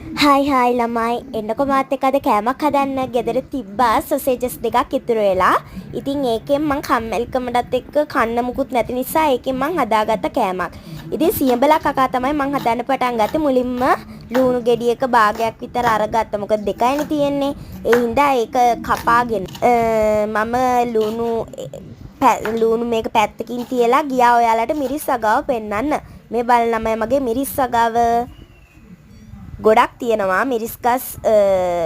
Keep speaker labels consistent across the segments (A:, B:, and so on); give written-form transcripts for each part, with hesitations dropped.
A: Hi ළමයි එන්නකො මාත් එක්ක අද කෑමක් හදන්න ගෙදර තිබ්බා සොසේජස් දෙකක් ඉතුරු වෙලා. ඉතින් ඒකෙන් මං කම්මැලිකමටත් එක්ක කන්න මුකුත් නැති නිසා ඒකෙන් මං හදාගත්ත කෑමක්. ඉතින් සියඹලා කකා තමයි මං හදන්න පටන් ගත්තේ. මුලින්ම ලුණු ගෙඩියක භාගයක් විතර අරගත්තා. මොකද දෙකයිනේ තියෙන්නේ. ඒ හින්දා ඒක කපාගෙන මම ලුණු මේක පැත්තකින් තියලා ගියා ඔයාලට මිරිස් අගාව පෙන්නන්න. මේ බලන්න ළමයි මගේ මිරිස් අගාව ගොඩක් තියෙනවා මිරිස් ගස්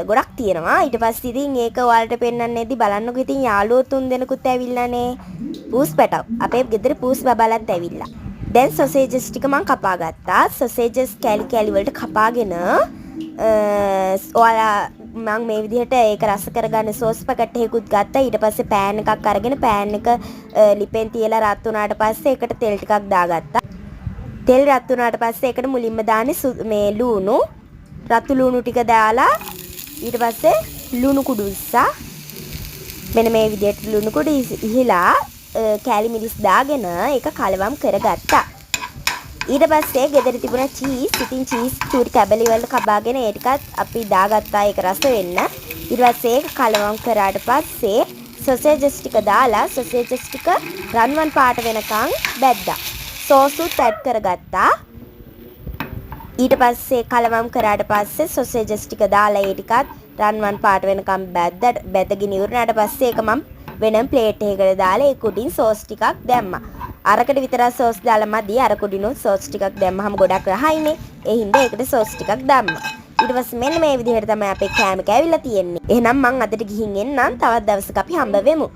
A: ගොඩක් තියෙනවා. ඊට පස්සේ ඉතින් ඒක ඔයාලට පෙන්නන්නේදී බලන්නකො ඉතින් යාළුවෝ තුන් දෙනෙකුත් ඇවිල්ලානේ. පූස් පැටව. අපේ ගෙදර පූස් බබාලත් ඇවිල්ලා. දැන් සොසේජස් ටික මම කපා ගත්තා. සොසේජස් කෑලි කෑලි වලට කපාගෙන ඔයාලා මම මේ විදිහට ඒක රස කරගන්න සෝස් පැකට් එකකුත් ගත්තා. ඊට පස්සේ පෑන් එකක් අරගෙන පෑන් එක ලිපෙන් තියලා රත් වුණාට පස්සේ ඒකට තෙල් ටිකක් දාගත්තා. තෙල් රත් වුණාට පස්සේ ඒකට මුලින්ම දාන්නේ මේ ලුණු රතු ලුණු ටික දාලා ඊට පස්සේ ලුණු කුඩු ඉස්සා මෙන්න මේ විදිහට ලුණු කුඩු ඉහිලා කෑලි මිරිස් දාගෙන ඒක කලවම් කරගත්තා. ඊට පස්සේ ගෙදර තිබුණ චීස් ඉතින් චීස් චූටි කැබලි වල කබාගෙන ඒ ටිකත් අපි දාගත්තා ඒක රස වෙන්න. ඊට පස්සේ ඒක කලවම් කරාට පස්සේ සොසේජස් ටික දාලා සොසේජස් ටික රන්වන් පාට වෙනකන් බැද්දා. සෝසුත් ඇඩ් කරගත්තා. ඊට පස්සේ කලවම් කරාට පස්සේ සොසේජස් ටික දාලා ඒ ටිකත් රන්වන් පාට වෙනකම් බැදගෙන ඉවරනාට පස්සේ ඒක මම වෙනම ප්ලේට් එකකට දාලා ඒ කුඩින් සෝස් ටිකක් දැම්මා. අරකට විතරක් සෝස් දාලා මදි. අර කුඩිනුත් සෝස් ටිකක් දැම්මහම ගොඩක් රහයිනේ. ඒ හින්දා ඒකට සෝස් ටිකක් දැම්මා. ඊට පස්සේ මෙන්න මේ විදිහට තමයි අපේ කෑම කෑවිලා තියෙන්නේ. එහෙනම් මං අදට ගිහින් එන්නම්. තවත් දවසක අපි හම්බ වෙමු.